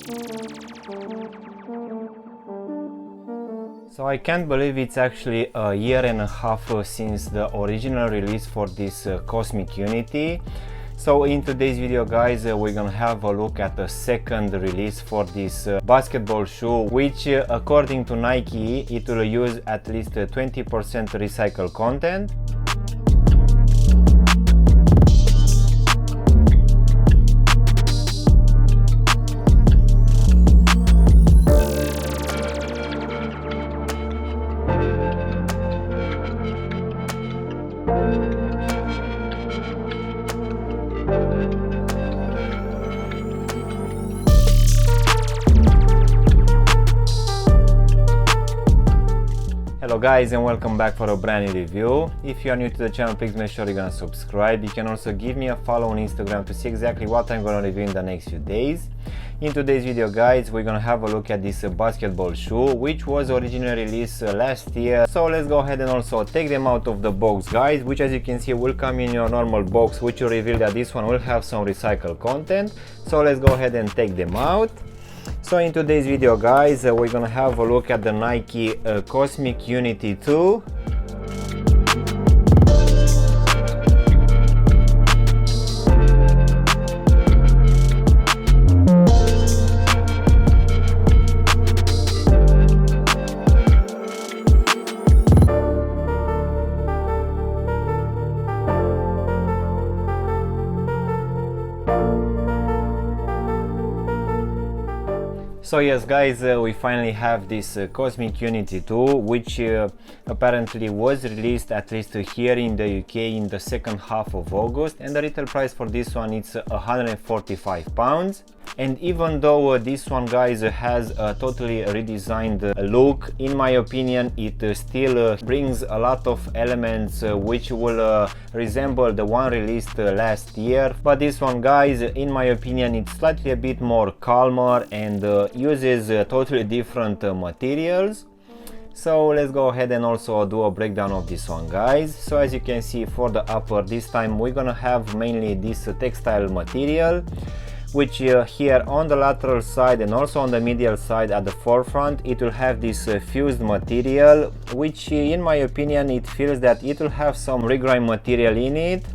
So I can't believe it's actually a year and a half since the original release for this Cosmic Unity. So in today's video, guys, we're gonna have a look at the second release for this basketball shoe, which according to Nike, it will use at least 20% recycled content. Hello guys, and welcome back for a brand new review. If you are new to the channel, please make sure you're gonna subscribe. You can also give me a follow on Instagram to see exactly what I'm gonna review in the next few days. In today's video, guys, we're gonna have a look at this basketball shoe, which was originally released last year. So let's go ahead and also take them out of the box, guys, which as you can see will come in your normal box, which will reveal that this one will have some recycled content. So let's go ahead and take them out. So in today's video, guys, we're gonna have a look at the Nike Cosmic Unity 2. So yes, guys, we finally have this Cosmic Unity 2, which apparently was released at least here in the UK in the second half of August, and the retail price for this one is £145. And even though this one, guys, has a totally redesigned look, in my opinion it still brings a lot of elements which will resemble the one released last year. But this one, guys, in my opinion, it's slightly a bit more calmer and uses totally different materials. So let's go ahead and also do a breakdown of this one, guys. So as you can see, for the upper, this time we're gonna have mainly this textile material, which here on the lateral side and also on the medial side at the forefront, it will have this fused material, which in my opinion it feels that it will have some regrind material in it.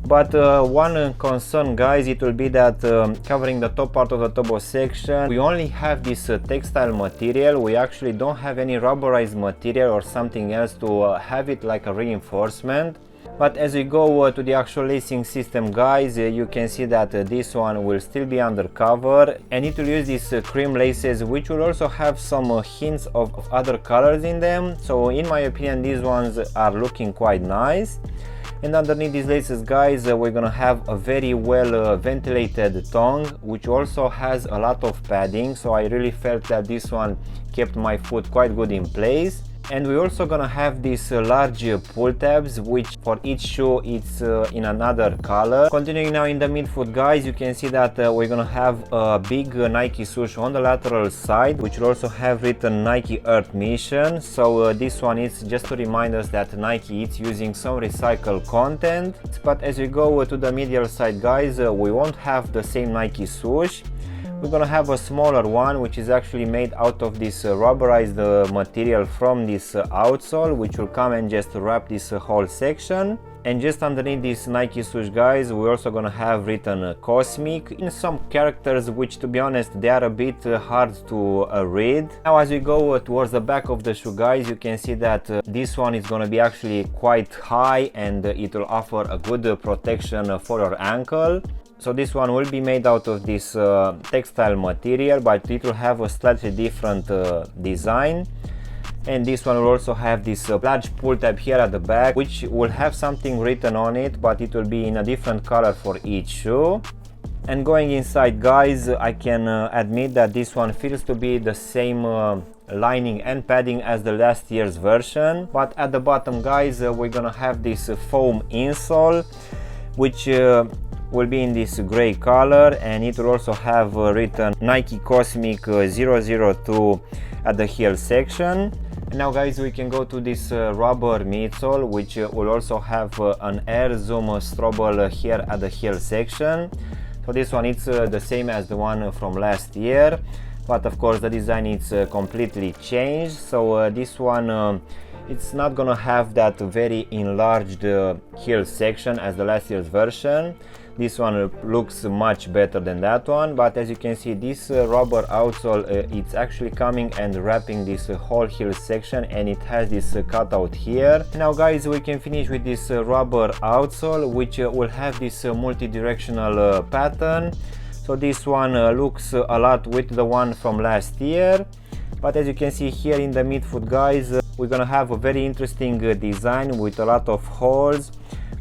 But one concern, guys, it will be that covering the top part of the turbo section, we only have this textile material. We actually don't have any rubberized material or something else to have it like a reinforcement. But as we go to the actual lacing system, guys, you can see that this one will still be undercover, and it will use these cream laces, which will also have some hints of other colors in them. So in my opinion, these ones are looking quite nice. And underneath these laces, guys, we're gonna have a very well ventilated tongue, which also has a lot of padding. So I really felt that this one kept my foot quite good in place. And we're also gonna have these large pull tabs, which for each shoe it's in another color. Continuing now in the midfoot, guys, you can see that we're gonna have a big Nike swoosh on the lateral side, which will also have written Nike Earth Mission. So this one is just to remind us that Nike is using some recycled content. But as we go to the medial side, guys, we won't have the same Nike swoosh. We're gonna have a smaller one, which is actually made out of this rubberized material from this outsole, which will come and just wrap this whole section. And just underneath this Nike swoosh, guys, we're also gonna have written Cosmic in some characters, which, to be honest, they are a bit hard to read. Now as we go towards the back of the shoe, guys, you can see that this one is gonna be actually quite high, and it will offer a good protection for your ankle. So this one will be made out of this textile material, but it will have a slightly different design. And this one will also have this large pull tab here at the back, which will have something written on it, but it will be in a different color for each shoe. And going inside, guys, I can admit that this one feels to be the same lining and padding as the last year's version. But at the bottom, guys, we're gonna have this foam insole, which will be in this gray color, and it will also have written Nike Cosmic 002 at the heel section. And now, guys, we can go to this rubber midsole, which will also have an air zoom strobel here at the heel section. So this one it's the same as the one from last year, but of course the design is completely changed. So this one it's not gonna have that very enlarged heel section as the last year's version. This one looks much better than that one, but as you can see, this rubber outsole it's actually coming and wrapping this whole heel section, and it has this cutout here. Now guys, we can finish with this rubber outsole, which will have this multi-directional pattern. So this one looks a lot with the one from last year, but as you can see here in the midfoot, guys, we're gonna have a very interesting design with a lot of holes,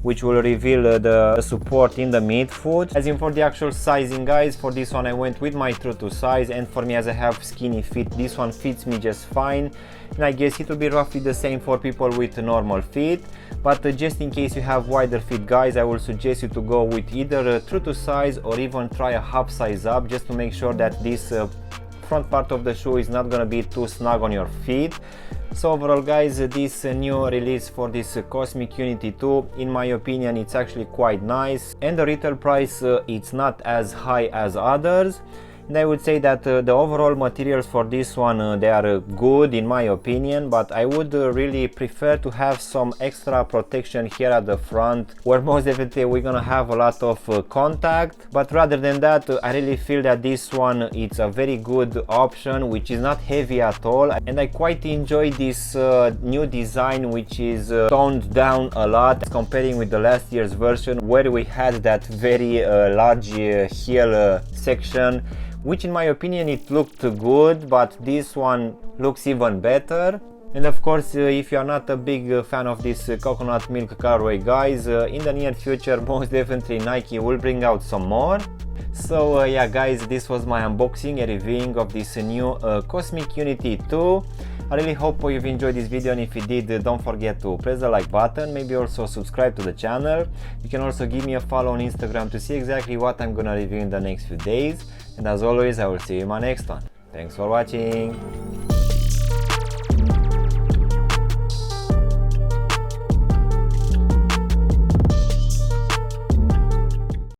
which will reveal the support in the midfoot. As in for the actual sizing, guys, for this one I went with my true to size, and for me, as I have skinny feet, this one fits me just fine, and I guess it will be roughly the same for people with normal feet. But just in case you have wider feet, guys, I will suggest you to go with either true to size or even try a half size up, just to make sure that this front part of the shoe is not gonna be too snug on your feet. So overall, guys, this new release for this Cosmic Unity 2, in my opinion, it's actually quite nice, and the retail price it's not as high as others. And I would say that the overall materials for this one they are good in my opinion, but I would really prefer to have some extra protection here at the front, where most definitely we're gonna have a lot of contact. But rather than that, I really feel that this one it's a very good option, which is not heavy at all, and I quite enjoy this new design, which is toned down a lot comparing with the last year's version, where we had that very large heel section, which in my opinion it looked good, but this one looks even better. And of course, if you are not a big fan of this coconut milk colorway, guys, in the near future most definitely Nike will bring out some more. So yeah guys, this was my unboxing and reviewing of this new Cosmic Unity 2. I really hope you've enjoyed this video, and if you did, don't forget to press the like button, maybe also subscribe to the channel. You can also give me a follow on Instagram to see exactly what I'm gonna review in the next few days, and as always I will see you in my next one. Thanks for watching!